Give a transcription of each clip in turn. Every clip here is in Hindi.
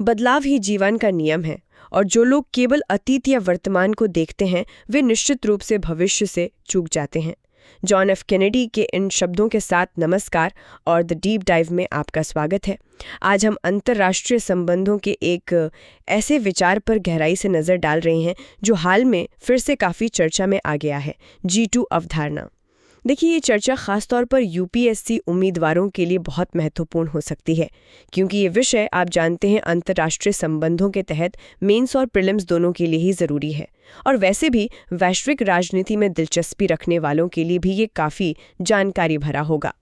बदलाव ही जीवन का नियम है और जो लोग केवल अतीत या वर्तमान को देखते हैं वे निश्चित रूप से भविष्य से चूक जाते हैं। जॉन एफ कैनेडी के इन शब्दों के साथ नमस्कार और द डीप डाइव में आपका स्वागत है। आज हम अंतर्राष्ट्रीय संबंधों के एक ऐसे विचार पर गहराई से नज़र डाल रहे हैं जो हाल में फिर से काफ़ी चर्चा में आ गया है, G2 अवधारणा। देखिए, ये चर्चा खासतौर पर यूपीएससी उम्मीदवारों के लिए बहुत महत्वपूर्ण हो सकती है क्योंकि ये विषय आप जानते हैं अंतर्राष्ट्रीय संबंधों के तहत मेंस और प्रीलिम्स दोनों के लिए ही ज़रूरी है। और वैसे भी वैश्विक राजनीति में दिलचस्पी रखने वालों के लिए भी ये काफ़ी जानकारी भरा होगा।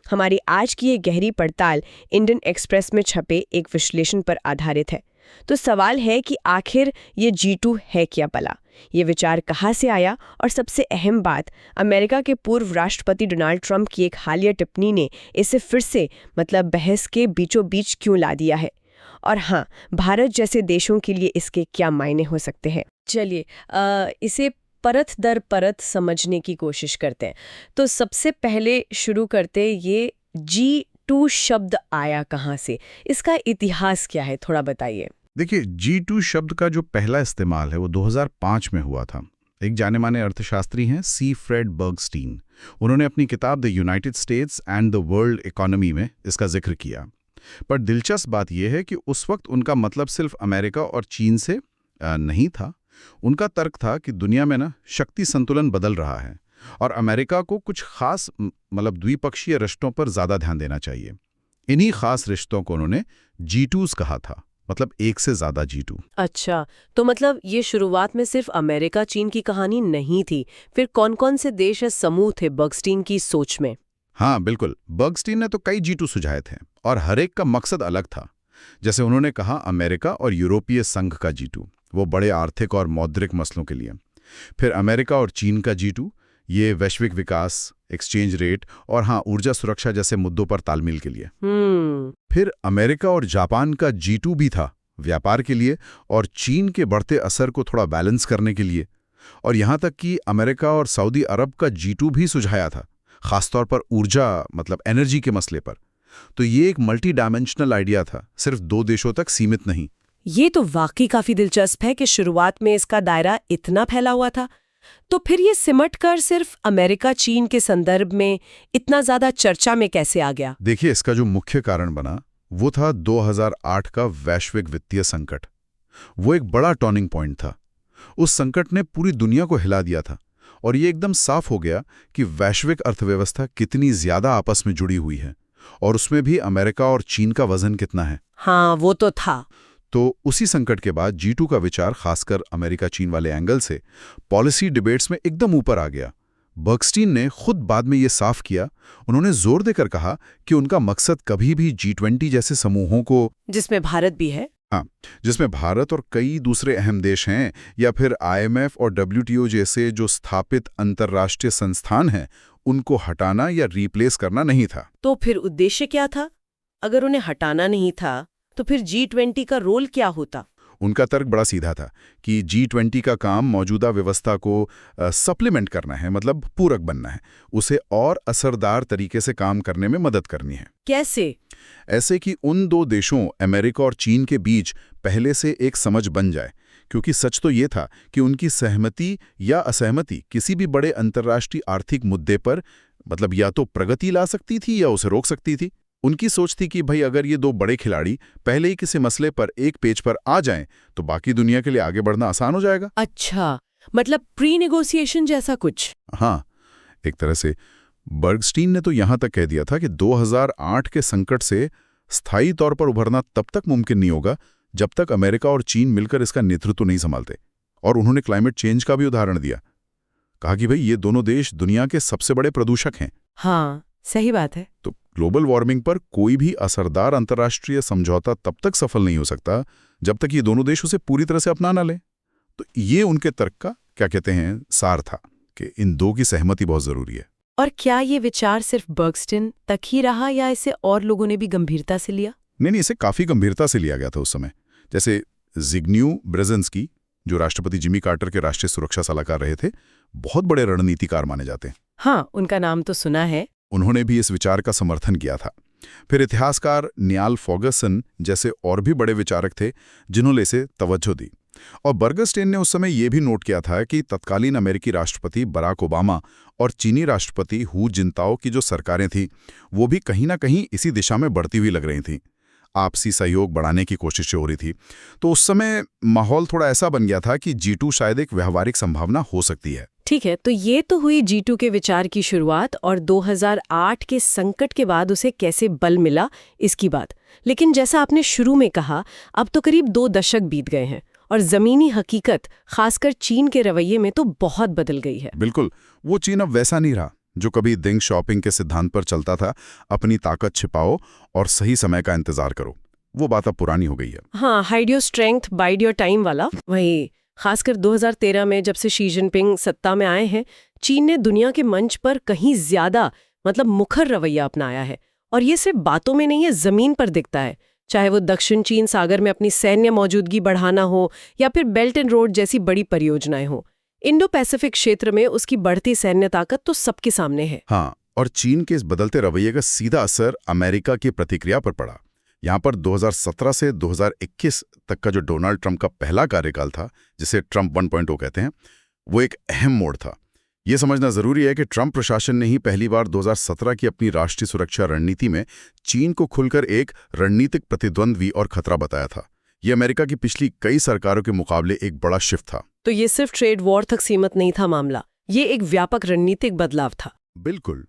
हमारी आज की ये गहरी पड़ताल इंडियन एक्सप्रेस में छपे एक विश्लेषण पर आधारित है। तो सवाल है कि आखिर ये G2 है क्या भला? ये विचार कहाँ से आया? और सबसे अहम बात, अमेरिका के पूर्व राष्ट्रपति डोनाल्ड ट्रंप की एक हालिया टिप्पणी ने इसे फिर से बहस के बीचों बीच क्यों ला दिया है? और हाँ, भारत जैसे देशों के लिए इसके क्या मायने हो सकते हैं? चलिए इसे परत दर परत समझने की कोशिश करते हैं। तो सबसे पहले शुरू करते ये G2 शब्द आया कहाँ से? इसका इतिहास क्या है, थोड़ा बताइए। देखिए, G2 शब्द का जो पहला इस्तेमाल है वो 2005 में हुआ था। एक जाने माने अर्थशास्त्री हैं सी फ्रेड बर्गस्टीन। उन्होंने अपनी किताब the United states and the world economy में इसका जिक्र किया। पर दिलचस्प बात यह है कि उस वक्त उनका मतलब सिर्फ अमेरिका और चीन से नहीं था। उनका तर्क था कि दुनिया में शक्ति संतुलन बदल रहा है और अमेरिका को कुछ खास द्विपक्षीय रिश्तों पर ज़्यादा ध्यान देना चाहिए। इन्हीं खास रिश्तों को उन्होंने G2s कहा था, एक से ज़्यादा G2। अच्छा, तो ये शुरुआत में सिर्फ अमेरिका चीन की कहानी नहीं थी, फिर कौन कौन से देश या समूह थे बर्गस्टीन की सोच में? हाँ बिल्कुल, बर्गस्टीन ने तो कई G2 सुझाए थे और हर एक का मकसद अलग था। जैसे उन्होंने कहा अमेरिका और यूरोपीय संघ का G2, वो बड़े आर्थिक और मौद्रिक मसलों के लिए। फिर अमेरिका और चीन का G2, ये वैश्विक विकास, एक्सचेंज रेट और हाँ, ऊर्जा सुरक्षा जैसे मुद्दों पर तालमेल के लिए। फिर अमेरिका और जापान का G2 भी था, व्यापार के लिए और चीन के बढ़ते असर को थोड़ा बैलेंस करने के लिए। और यहाँ तक कि अमेरिका और सऊदी अरब का G2 भी सुझाया था, खासतौर पर ऊर्जा एनर्जी के मसले पर। तो ये एक मल्टी डायमेंशनल आइडिया था, सिर्फ 2 देशों तक सीमित नहीं। ये तो वाकई काफी दिलचस्प है कि शुरुआत में इसका दायरा इतना फैला हुआ था। तो फिर ये सिमट कर सिर्फ अमेरिका चीन के संदर्भ में इतना ज्यादा चर्चा में कैसे आ गया? देखिए, इसका जो मुख्य कारण बना वो था 2008 का वैश्विक वित्तीय संकट। वो एक बड़ा टर्निंग पॉइंट था। उस संकट ने पूरी दुनिया को हिला दिया था और ये एकदम साफ हो गया कि वैश्विक अर्थव्यवस्था कितनी ज्यादा आपस में जुड़ी हुई है और उसमें भी अमेरिका और चीन का वजन कितना है। हाँ, वो तो था। तो उसी संकट के बाद G2 का विचार खासकर अमेरिका चीन वाले एंगल से पॉलिसी डिबेट्स में एकदम ऊपर आ गया। बर्गस्टीन ने खुद बाद में ये साफ किया। उन्होंने जोर देकर कहा कि उनका मकसद कभी भी G20 जैसे समूहों को, जिसमें भारत भी है, हाँ, जिसमें भारत और कई दूसरे अहम देश हैं, या फिर IMF और WTO जैसे जो स्थापित अंतर्राष्ट्रीय संस्थान हैं, उनको हटाना या रिप्लेस करना नहीं था। तो फिर उद्देश्य क्या था? अगर उन्हें हटाना नहीं था तो फिर G20 का रोल क्या होता? उनका तर्क बड़ा सीधा था कि G20 का काम मौजूदा व्यवस्था को सप्लीमेंट करना है, पूरक बनना है, उसे और असरदार तरीके से काम करने में मदद करनी है। कैसे? ऐसे कि उन 2 देशों अमेरिका और चीन के बीच पहले से एक समझ बन जाए, क्योंकि सच तो ये था कि उनकी सहमति या असहमति किसी भी बड़े अंतर्राष्ट्रीय आर्थिक मुद्दे पर या तो प्रगति ला सकती थी या उसे रोक सकती थी। उनकी सोच थी कि भाई अगर ये 2 बड़े खिलाड़ी पहले ही किसी मसले पर एक पेज पर आ जाएं तो बाकी दुनिया के लिए आगे बढ़ना आसान हो जाएगा। अच्छा, प्री नेगोशिएशन जैसा कुछ? हाँ, एक तरह से। बर्गस्टीन ने तो यहां तक कह दिया था कि 2008 के संकट से स्थायी तौर पर उभरना तब तक मुमकिन नहीं होगा जब तक अमेरिका और चीन मिलकर इसका नेतृत्व नहीं संभालते। और उन्होंने क्लाइमेट चेंज का भी उदाहरण दिया। कहा कि भाई ये दोनों देश दुनिया के सबसे बड़े प्रदूषक हैं। हाँ, सही बात है। तो ग्लोबल वार्मिंग पर कोई भी असरदार अंतर्राष्ट्रीय समझौता तब तक सफल नहीं हो सकता जब तक ये दोनों देश उसे पूरी तरह से अपना ना लें। तो ये उनके तर्क का सार था कि इन 2 की सहमति बहुत जरूरी है। और क्या ये विचार सिर्फ बर्गस्टीन तक ही रहा या इसे और लोगों ने भी गंभीरता से लिया? नहीं, इसे काफी गंभीरता से लिया गया था उस समय। जैसे ज़िग्न्यू ब्रेजिन्स्की, जो राष्ट्रपति जिमी कार्टर के राष्ट्रीय सुरक्षा सलाहकार रहे थे, बहुत बड़े रणनीतिकार माने जाते हैं। हाँ, उनका नाम तो सुना है। उन्होंने भी इस विचार का समर्थन किया था। फिर इतिहासकार नियाल फर्गसन जैसे और भी बड़े विचारक थे जिन्होंने इसे तवज्जो दी। और बर्गरस्टेन ने उस समय यह भी नोट किया था कि तत्कालीन अमेरिकी राष्ट्रपति बराक ओबामा और चीनी राष्ट्रपति हू जिनताओ की जो सरकारें थीं वो भी कहीं ना कहीं इसी दिशा में बढ़ती हुई लग रही थीं। आपसी सहयोग बढ़ाने की कोशिशें हो रही थी। तो उस समय माहौल थोड़ा ऐसा बन गया था कि G2 शायद एक व्यवहारिक संभावना हो सकती है। ठीक है, तो ये तो हुई G2 के विचार की शुरुआत और 2008 के संकट के बाद उसे कैसे बल मिला इसकी बात। लेकिन जैसा आपने शुरू में कहा, अब तो करीब 2 दशक बीत गए हैं और जमीनी हकीकत खासकर चीन के रवैये में तो बहुत बदल गई है। बिल्कुल, वो चीन अब वैसा नहीं रहा जो कभी दिंग शॉपिंग के सिद्धांत पर चलता था, अपनी ताकत छिपाओ और सही समय का इंतजार करो। वो बात अब पुरानी हो गई है। हाँ, hide your strength wide your time वाला वही। खासकर 2013 में जब से शी जिनपिंग सत्ता में आए हैं, चीन ने दुनिया के मंच पर कहीं ज्यादा मुखर रवैया अपनाया है। और ये सिर्फ बातों में नहीं है, जमीन पर दिखता है। चाहे वो दक्षिण चीन सागर में अपनी सैन्य मौजूदगी बढ़ाना हो या फिर बेल्ट एंड रोड जैसी बड़ी परियोजनाएं हो, इंडो पैसिफिक क्षेत्र में उसकी बढ़ती सैन्य ताकत तो सबके सामने है। हाँ, और चीन के इस बदलते रवैये का सीधा असर अमेरिका की प्रतिक्रिया पर पड़ा। यहाँ पर 2017 से 2021 तक का जो डोनाल्ड ट्रंप का पहला कार्यकाल था, जिसे ट्रंप 1.0 कहते हैं, वो एक अहम मोड़ था। ये समझना जरूरी है कि ट्रंप प्रशासन ने ही पहली बार 2017 की अपनी राष्ट्रीय सुरक्षा रणनीति में चीन को खुलकर एक रणनीतिक प्रतिद्वंद्वी और खतरा बताया था। ये अमेरिका की पिछली कई सरकारों के मुकाबले एक बड़ा शिफ्ट था। तो ये सिर्फ ट्रेड वॉर तक सीमित नहीं था मामला, ये एक व्यापक रणनीतिक बदलाव था। बिल्कुल,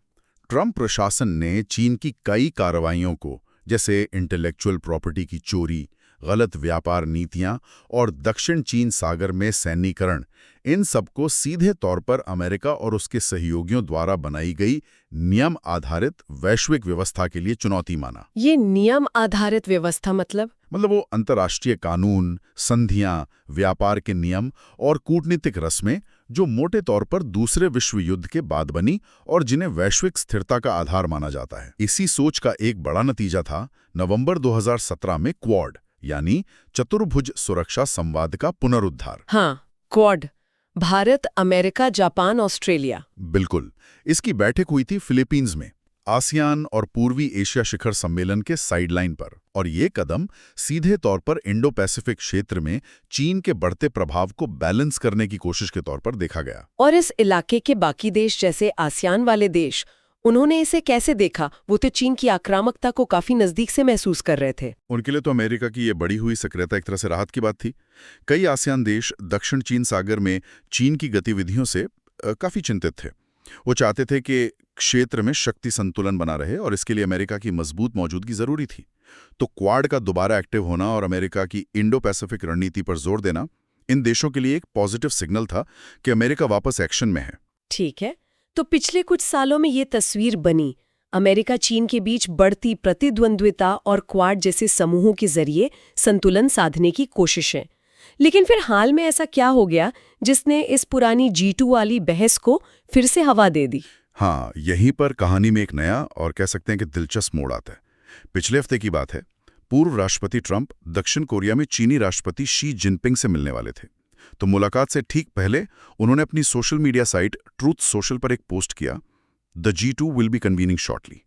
ट्रंप प्रशासन ने चीन की कई कार्रवाइयों को, जैसे इंटेलेक्चुअल प्रॉपर्टी की चोरी, गलत व्यापार नीतियां और दक्षिण चीन सागर में सैन्यीकरण, इन सबको सीधे तौर पर अमेरिका और उसके सहयोगियों द्वारा बनाई गई नियम आधारित वैश्विक व्यवस्था के लिए चुनौती माना। ये नियम आधारित व्यवस्था मतलब वो अंतर्राष्ट्रीय कानून, संधियां, व्यापार के नियम और कूटनीतिक रस्में जो मोटे तौर पर दूसरे विश्व युद्ध के बाद बनी और जिन्हें वैश्विक स्थिरता का आधार माना जाता है। इसी सोच का एक बड़ा नतीजा था नवंबर 2017 में क्वाड यानी चतुर्भुज सुरक्षा संवाद का पुनरुद्धार। हाँ, quad, Bharat, America, Japan, Australia. बिल्कुल, इसकी बैठक हुई थी फिलीपींस में, आसियान और पूर्वी एशिया शिखर सम्मेलन के साइडलाइन पर। और ये कदम सीधे तौर पर इंडो पैसिफिक क्षेत्र में चीन के बढ़ते प्रभाव को बैलेंस करने की कोशिश के तौर पर देखा गया। और इस इलाके के बाकी देश जैसे आसियान वाले देश, उन्होंने इसे कैसे देखा? वो तो चीन की आक्रामकता को काफी नजदीक से महसूस कर रहे थे। उनके लिए तो अमेरिका की ये बढ़ी हुई सक्रियता एक तरह से राहत की बात थी। कई आसियान देश दक्षिण चीन सागर में चीन की गतिविधियों से काफी चिंतित थे। वो चाहते थे कि क्षेत्र में शक्ति संतुलन बना रहे और इसके लिए अमेरिका की मजबूत मौजूदगी जरूरी थी। तो क्वाड का दोबारा एक्टिव होना और अमेरिका की इंडो पैसिफिक रणनीति पर जोर देना इन देशों के लिए एक पॉजिटिव सिग्नल था कि अमेरिका वापस एक्शन में है। ठीक है, तो पिछले कुछ सालों में ये तस्वीर बनी, अमेरिका चीन के बीच बढ़ती प्रतिद्वंद्विता और क्वाड जैसे समूहों के जरिए संतुलन साधने की कोशिशें। लेकिन फिर हाल में ऐसा क्या हो गया जिसने इस पुरानी G2 वाली बहस को फिर से हवा दे दी? हाँ, यहीं पर कहानी में एक नया और कह सकते हैं कि दिलचस्प मोड़ आता है। पिछले हफ्ते की बात है, पूर्व राष्ट्रपति ट्रंप दक्षिण कोरिया में चीनी राष्ट्रपति शी जिनपिंग से मिलने वाले थे। तो मुलाकात से ठीक पहले उन्होंने अपनी social media site truth social पर एक पोस्ट किया, the G2 will be convening shortly.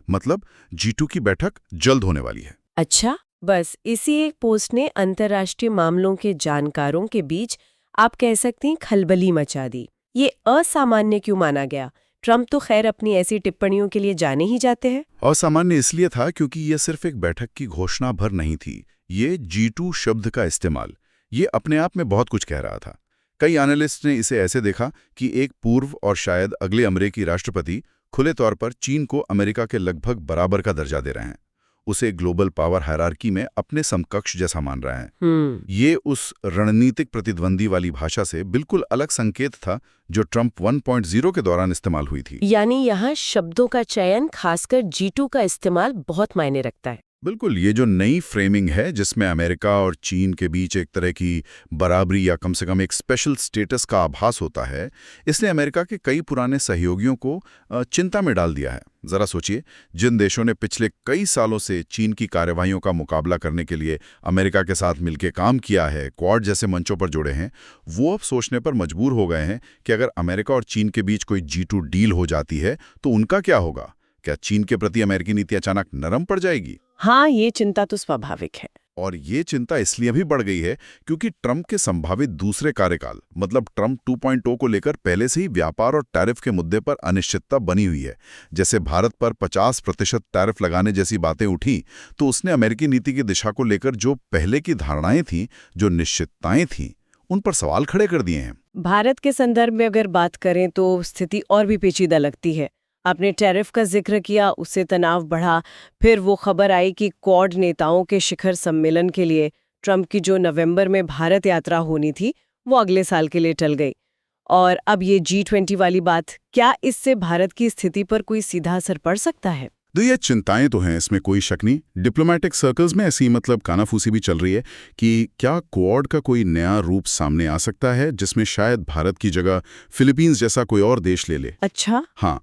मतलब G2 की बैठक जल्द होने वाली है। अच्छा, बस इसी एक पोस्ट ने अंतर्राष्ट्रीय मामलों के जानकारों के बीच आप कह सकते हैं खलबली मचा दी। ये असामान्य क्यों माना गया? ट्रंप तो खैर अपनी ऐसी टिप्पणियों के लिए जाने ही जाते हैं। असामान्य इसलिए था क्योंकि यह सिर्फ एक बैठक की घोषणा भर नहीं थी। ये G2 शब्द का इस्तेमाल, ये अपने आप में बहुत कुछ कह रहा था। कई एनालिस्ट ने इसे ऐसे देखा कि एक पूर्व और शायद अगले अमेरिकी राष्ट्रपति खुले तौर पर चीन को अमेरिका के लगभग बराबर का दर्जा दे रहे हैं, उसे ग्लोबल पावर हायरार्की में अपने समकक्ष जैसा मान रहे हैं। ये उस रणनीतिक प्रतिद्वंदी वाली भाषा से बिल्कुल अलग संकेत था जो ट्रंप 1.0 के दौरान इस्तेमाल हुई थी। यानी यहाँ शब्दों का चयन, खासकर G2 का इस्तेमाल बहुत मायने रखता है। बिल्कुल, ये जो नई फ्रेमिंग है जिसमें अमेरिका और चीन के बीच एक तरह की बराबरी या कम से कम एक स्पेशल स्टेटस का आभास होता है, इसने अमेरिका के कई पुराने सहयोगियों को चिंता में डाल दिया है। जरा सोचिए, जिन देशों ने पिछले कई सालों से चीन की कार्रवाइयों का मुकाबला करने के लिए अमेरिका के साथ मिलकर काम किया है, क्वाड जैसे मंचों पर जुड़े हैं, वो अब सोचने पर मजबूर हो गए हैं कि अगर अमेरिका और चीन के बीच कोई G2 डील हो जाती है तो उनका क्या होगा। क्या चीन के प्रति अमेरिकी नीति अचानक नरम पड़ जाएगी? हाँ, ये चिंता तो स्वाभाविक है। और ये चिंता इसलिए भी बढ़ गई है क्योंकि ट्रंप के संभावित दूसरे कार्यकाल मतलब ट्रंप 2.0 को लेकर पहले से ही व्यापार और टैरिफ के मुद्दे पर अनिश्चितता बनी हुई है। जैसे भारत पर 50% टैरिफ लगाने जैसी बातें उठी तो उसने अमेरिकी नीति की दिशा को लेकर जो पहले की धारणाएं थीं, जो निश्चितताएं थीं, उन पर सवाल खड़े कर दिए हैं। भारत के संदर्भ में अगर बात करें तो स्थिति और भी पेचीदा लगती है। आपने टैरिफ का जिक्र किया, उससे तनाव बढ़ा। फिर वो खबर आई कि क्वाड नेताओं के शिखर सम्मेलन के लिए ट्रंप की जो नवंबर में भारत यात्रा होनी थी वो अगले साल के लिए टल गई। और अब ये G20 वाली बात, क्या इससे भारत की स्थिति पर कोई सीधा असर पड़ सकता है? तो ये चिंताएं तो हैं, इसमें कोई शक नहीं। डिप्लोमेटिक सर्कल्स में ऐसी कानाफूसी भी चल रही है कि क्या क्वाड का कोई नया रूप सामने आ सकता है जिसमें शायद भारत की जगह फिलीपींस जैसा कोई और देश ले ले। अच्छा। हाँ,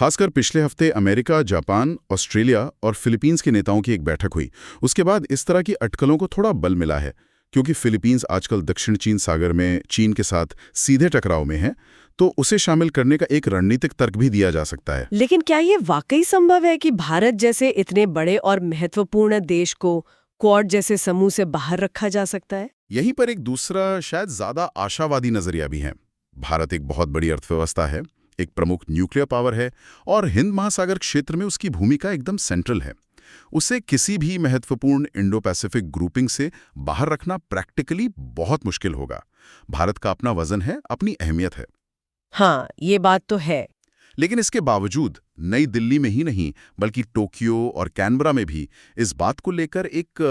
खासकर पिछले हफ्ते अमेरिका, जापान, ऑस्ट्रेलिया और फिलीपींस के नेताओं की एक बैठक हुई। उसके बाद इस तरह की अटकलों को थोड़ा बल मिला है क्योंकि फिलीपींस आजकल दक्षिण चीन सागर में चीन के साथ सीधे टकराव में है, तो उसे शामिल करने का एक रणनीतिक तर्क भी दिया जा सकता है। लेकिन क्या ये वाकई संभव है कि भारत जैसे इतने बड़े और महत्वपूर्ण देश को क्वाड जैसे समूह से बाहर रखा जा सकता है? यहीं पर एक दूसरा शायद ज्यादा आशावादी नजरिया भी है। भारत एक बहुत बड़ी अर्थव्यवस्था है, एक प्रमुख न्यूक्लियर पावर है और हिंद महासागर क्षेत्र में उसकी भूमिका एकदम सेंट्रल है। उसे किसी भी महत्वपूर्ण इंडो पैसिफिक ग्रुपिंग से बाहर रखना प्रैक्टिकली बहुत मुश्किल होगा। भारत का अपना वजन है, अपनी अहमियत है। हाँ, ये बात तो है। लेकिन इसके बावजूद नई दिल्ली में ही नहीं बल्कि टोक्यो और कैनबरा में भी इस बात को लेकर एक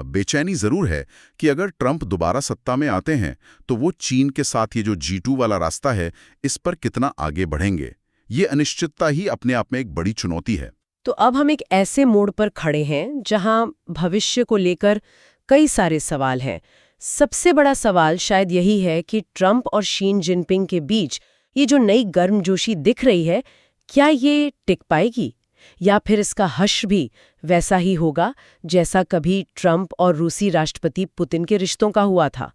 बेचैनी जरूर है कि अगर ट्रंप दोबारा सत्ता में आते हैं तो वो चीन के साथ ये जो G2 वाला रास्ता है इस पर कितना आगे बढ़ेंगे। ये अनिश्चितता ही अपने आप में एक बड़ी चुनौती है। तो अब हम एक ऐसे मोड़ पर खड़े हैं जहां भविष्य को लेकर कई सारे सवाल हैं। सबसे बड़ा सवाल शायद यही है कि ट्रंप और शी जिनपिंग के बीच ये जो नई गर्मजोशी दिख रही है, क्या ये टिक पाएगी या फिर इसका हश्र भी वैसा ही होगा जैसा कभी ट्रंप और रूसी राष्ट्रपति पुतिन के रिश्तों का हुआ था।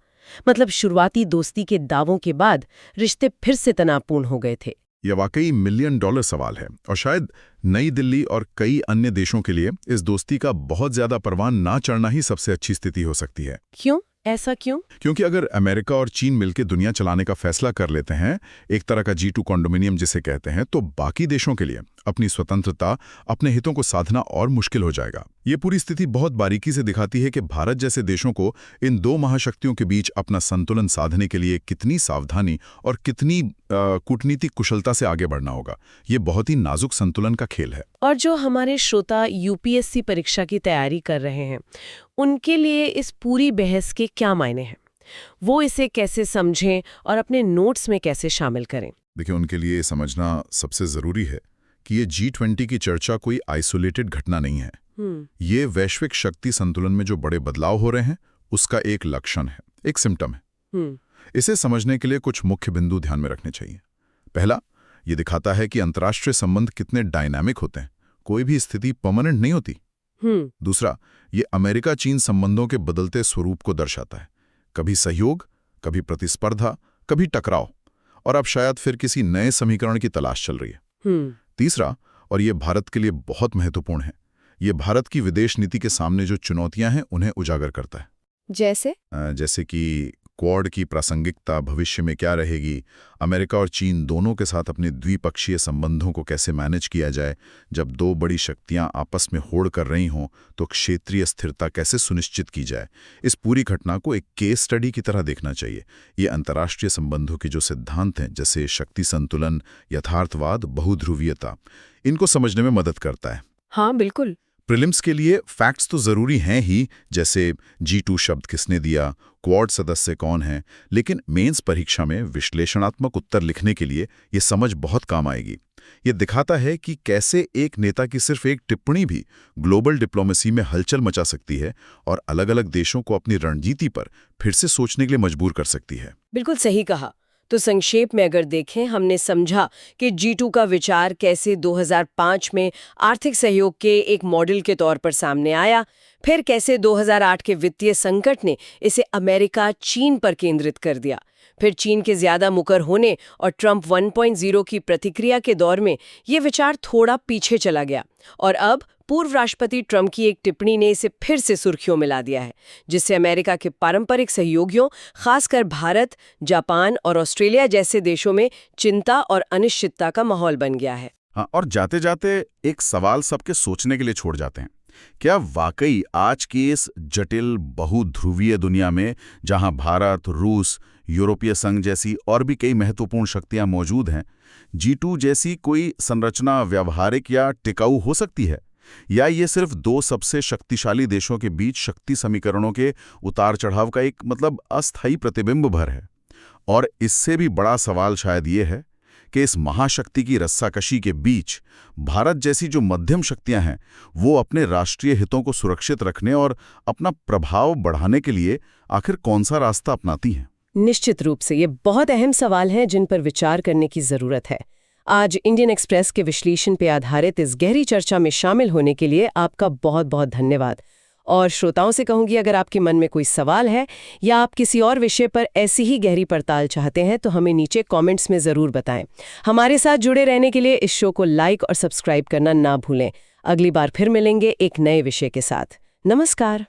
मतलब शुरुआती दोस्ती के दावों के बाद रिश्ते फिर से तनावपूर्ण हो गए थे। यह वाकई $1 मिलियन सवाल है और शायद नई दिल्ली और कई अन्य देशों के लिए इस दोस्ती का बहुत ज्यादा परवान ना चढ़ना ही सबसे अच्छी स्थिति हो सकती है। क्यों? ऐसा क्यों? क्योंकि अगर अमेरिका और चीन मिलकर दुनिया चलाने का फैसला कर लेते हैं, एक तरह का G2 कॉन्डोमिनियम जिसे कहते हैं, तो बाकी देशों के लिए अपनी स्वतंत्रता, अपने हितों को साधना और मुश्किल हो जाएगा। ये पूरी स्थिति बहुत बारीकी से दिखाती है कि भारत जैसे देशों को इन दो महाशक्तियों के बीच अपना संतुलन साधने के लिए कितनी सावधानी और कितनी कूटनीतिक कुशलता से आगे बढ़ना होगा। ये बहुत ही नाजुक संतुलन का खेल है। और जो हमारे श्रोता UPSC परीक्षा की तैयारी कर रहे हैं, उनके लिए इस पूरी बहस के क्या मायने हैं? वो इसे कैसे समझें और अपने नोट्स में कैसे शामिल करें? देखिए, उनके लिए समझना सबसे जरूरी है कि ये G20 की चर्चा कोई आइसोलेटेड घटना नहीं है। ये वैश्विक शक्ति संतुलन में जो बड़े बदलाव हो रहे हैं उसका एक लक्षण है, एक सिम्टम है। इसे समझने के लिए कुछ मुख्य बिंदु ध्यान में रखने चाहिए। पहला, ये दिखाता है कि अंतर्राष्ट्रीय संबंध कितने डायनामिक होते हैं, कोई भी स्थिति परमानेंट नहीं होती। दूसरा, ये अमेरिका चीन संबंधों के बदलते स्वरूप को दर्शाता है, कभी सहयोग, कभी प्रतिस्पर्धा, कभी टकराव, और अब शायद फिर किसी नए समीकरण की तलाश चल रही है। तीसरा, और ये भारत के लिए बहुत महत्वपूर्ण है, ये भारत की विदेश नीति के सामने जो चुनौतियां हैं उन्हें उजागर करता है। जैसे कि क्वाड की प्रासंगिकता भविष्य में क्या रहेगी, अमेरिका और चीन दोनों के साथ अपने द्विपक्षीय संबंधों को कैसे मैनेज किया जाए, जब दो बड़ी शक्तियां आपस में होड़ कर रही हों तो क्षेत्रीय स्थिरता कैसे सुनिश्चित की जाए। इस पूरी घटना को एक केस स्टडी की तरह देखना चाहिए। ये अंतर्राष्ट्रीय संबंधों के जो सिद्धांत हैं, जैसे शक्ति संतुलन, यथार्थवाद, बहुध्रुवीयता, इनको समझने में मदद करता है। हाँ, बिल्कुल। प्रीलिम्स के लिए फैक्ट्स तो जरूरी हैं ही, जैसे G2 शब्द किसने दिया, क्वाड सदस्य कौन है, लेकिन मेंस परीक्षा में विश्लेषणात्मक उत्तर लिखने के लिए ये समझ बहुत काम आएगी। ये दिखाता है कि कैसे एक नेता की सिर्फ एक टिप्पणी भी ग्लोबल डिप्लोमेसी में हलचल मचा सकती है और अलग अलग देशों को अपनी रणनीति पर फिर से सोचने के लिए मजबूर कर सकती है। बिल्कुल सही कहा। तो संक्षेप में अगर देखें, हमने समझा कि G2 का विचार कैसे 2005 में आर्थिक सहयोग के एक मॉडल के तौर पर सामने आया, फिर कैसे 2008 के वित्तीय संकट ने इसे अमेरिका चीन पर केंद्रित कर दिया, फिर चीन के ज्यादा मुकर होने और ट्रंप 1.0 की प्रतिक्रिया के दौर में ये विचार थोड़ा पीछे चला गया, और अब पूर्व राष्ट्रपति ट्रंप की एक टिप्पणी ने इसे फिर से सुर्खियों में ला दिया है, जिससे अमेरिका के पारंपरिक सहयोगियों, खासकर भारत, जापान और ऑस्ट्रेलिया जैसे देशों में चिंता और अनिश्चितता का माहौल बन गया है। हाँ, और जाते जाते एक सवाल सबके सोचने के लिए छोड़ जाते हैं। क्या वाकई आज की इस जटिल बहुध्रुवीय दुनिया में, जहां भारत, रूस, यूरोपीय संघ जैसी और भी कई महत्वपूर्ण शक्तियां मौजूद हैं, G2 जैसी कोई संरचना व्यवहारिक या टिकाऊ हो सकती है? या ये सिर्फ दो सबसे शक्तिशाली देशों के बीच शक्ति समीकरणों के उतार चढ़ाव का एक अस्थायी प्रतिबिंब भर है? और इससे भी बड़ा सवाल शायद ये है कि इस महाशक्ति की रस्साकशी के बीच भारत जैसी जो मध्यम शक्तियां हैं, वो अपने राष्ट्रीय हितों को सुरक्षित रखने और अपना प्रभाव बढ़ाने के लिए आखिर कौन सा रास्ता अपनाती हैं? निश्चित रूप से ये बहुत अहम सवाल हैं जिन पर विचार करने की जरूरत है। आज इंडियन एक्सप्रेस के विश्लेषण पे आधारित इस गहरी चर्चा में शामिल होने के लिए आपका बहुत बहुत धन्यवाद। और श्रोताओं से कहूंगी, अगर आपके मन में कोई सवाल है या आप किसी और विषय पर ऐसी ही गहरी पड़ताल चाहते हैं तो हमें नीचे कमेंट्स में ज़रूर बताएं। हमारे साथ जुड़े रहने के लिए इस शो को लाइक और सब्सक्राइब करना ना भूलें। अगली बार फिर मिलेंगे एक नए विषय के साथ। नमस्कार।